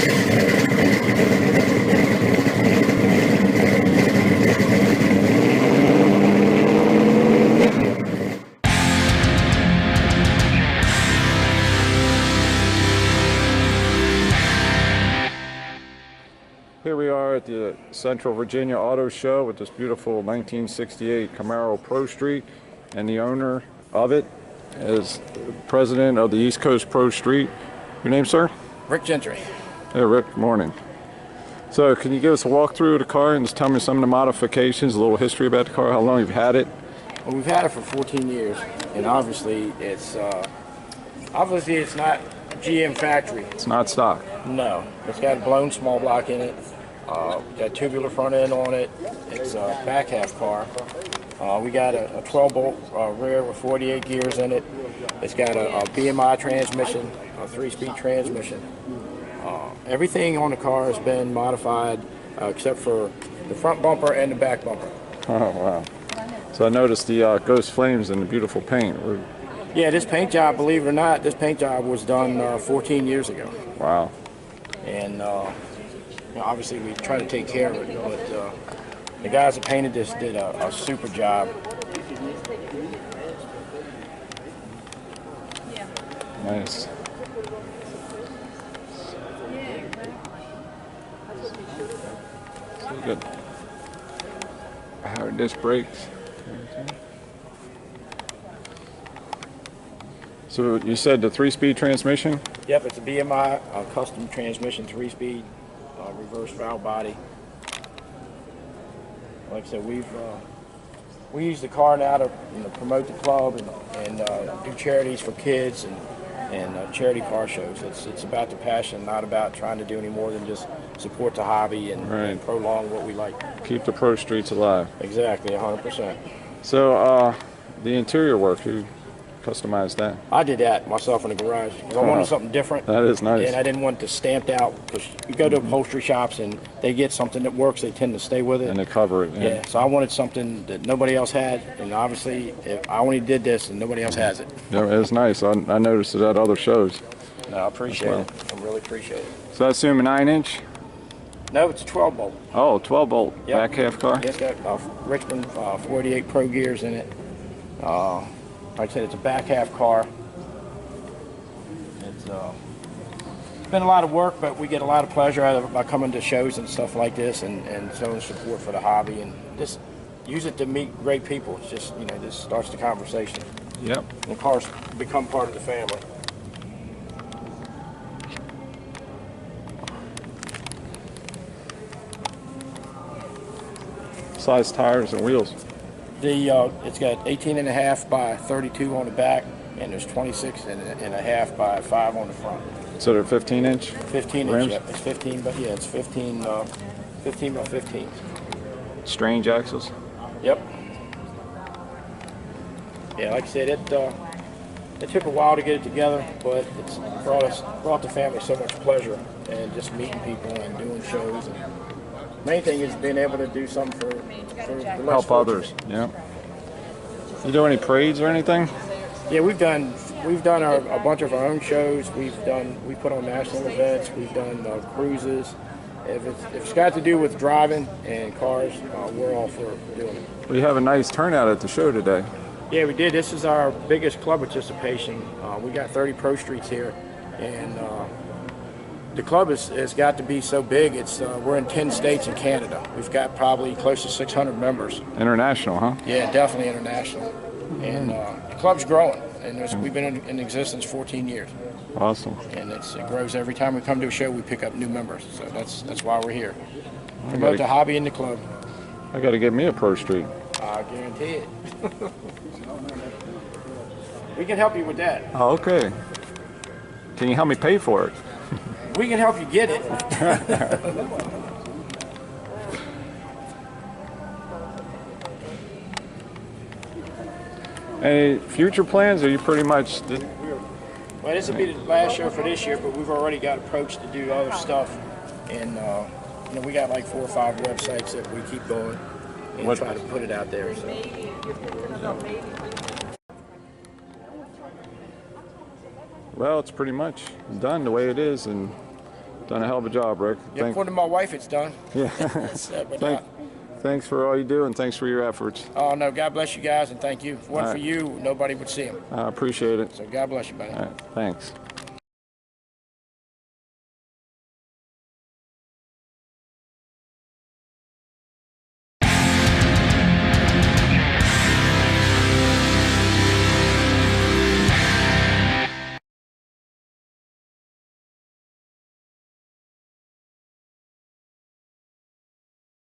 Here we are at the Central Virginia Auto Show with this beautiful 1968 Camaro Pro Street, and the owner of it is president of the East Coast Pro Street. Your name, sir? Rick Gentry. Hey, Rick. Good morning. So, can you give us a walkthrough of the car and just tell me some of the modifications, a little history about the car, how long you've had it? Well, we've had it for 14 years, and obviously it's not GM factory. It's not stock. No, it's got a blown small block in it. Got tubular front end on it. It's a back half car. We got a 12-bolt rear with 48 gears in it. It's got a BMI transmission, a 3-speed transmission. Everything on the car has been modified except for the front bumper and the back bumper. Oh, wow. So I noticed the ghost flames and the beautiful paint. Yeah, this paint job, believe it or not, this paint job was done 14 years ago. Wow. And obviously we try to take care of it, but the guys that painted this did a super job. Nice. So good. Power disc brakes. So you said the 3-speed transmission? Yep, it's a BMI custom transmission, 3-speed reverse valve body. Like I said, we use the car now to promote the club and do charities for kids and charity car shows. It's about the passion, not about trying to do any more than just support the hobby and prolong what we like. Keep the pro streets alive. Exactly, 100%. So the interior work, you customized that? I did that myself in the garage because I wanted something different. That is nice. And I didn't want it stamped out, because you go to upholstery shops and they get something that works, they tend to stay with it. And they cover it. Yeah, so I wanted something that nobody else had, and obviously if I only did this and nobody else has it. Yeah, it's nice. I noticed it at other shows. No, I appreciate it. I really appreciate it. So I assume a 9-inch? No, it's a 12-bolt. Oh, 12-bolt. Yep. Back half car? Yeah, it's got Richmond 48 Pro gears in it. Like I said, it's a back half car. It's been a lot of work, but we get a lot of pleasure out of it by coming to shows and stuff like this and showing support for the hobby, and just use it to meet great people. It's just, this starts the conversation. Yep. And the cars become part of the family. Size tires and wheels? It's got 18.5 by 32 on the back, and there's 26.5 by 5 on the front. So they're 15-inch? 15-inch, yeah. It's 15, but yeah, it's 15 by 15. Strange axles? Yep. Yeah, like I said, it took a while to get it together, but it's brought the family so much pleasure, and just meeting people and doing shows. And main thing is being able to do something for the help others. Yeah. You do any parades or anything? Yeah, we've done a bunch of our own shows. We put on national events. We've done cruises. If it's got to do with driving and cars, we're all for doing it. We have a nice turnout at the show today. Yeah, we did. This is our biggest club participation. We got 30 Pro Streets here, and the club has got to be so big. We're in 10 states and Canada. We've got probably close to 600 members. International, huh? Yeah, definitely international. And the club's growing, and we've been in existence 14 years. Awesome. And it grows every time we come to a show. We pick up new members, so that's why we're here. Promote the hobby in the club. I got to get me a Pro Street. I guarantee it. We can help you with that. Oh, okay. Can you help me pay for it? We can help you get it. Any future plans, or you pretty much... Well, this will be the last show for this year, but we've already got approached to do other stuff. And, we got like 4 or 5 websites that we keep going and try to put it out there. So. Well, it's pretty much done the way it is, and Done a hell of a job, Rick. Yeah, according to my wife, it's done. Yeah. But, Thanks for all you do, and thanks for your efforts. oh, no, God bless you guys, and thank you. If it wasn't for you, nobody would see them. I appreciate it. So God bless you, buddy. All right, thanks.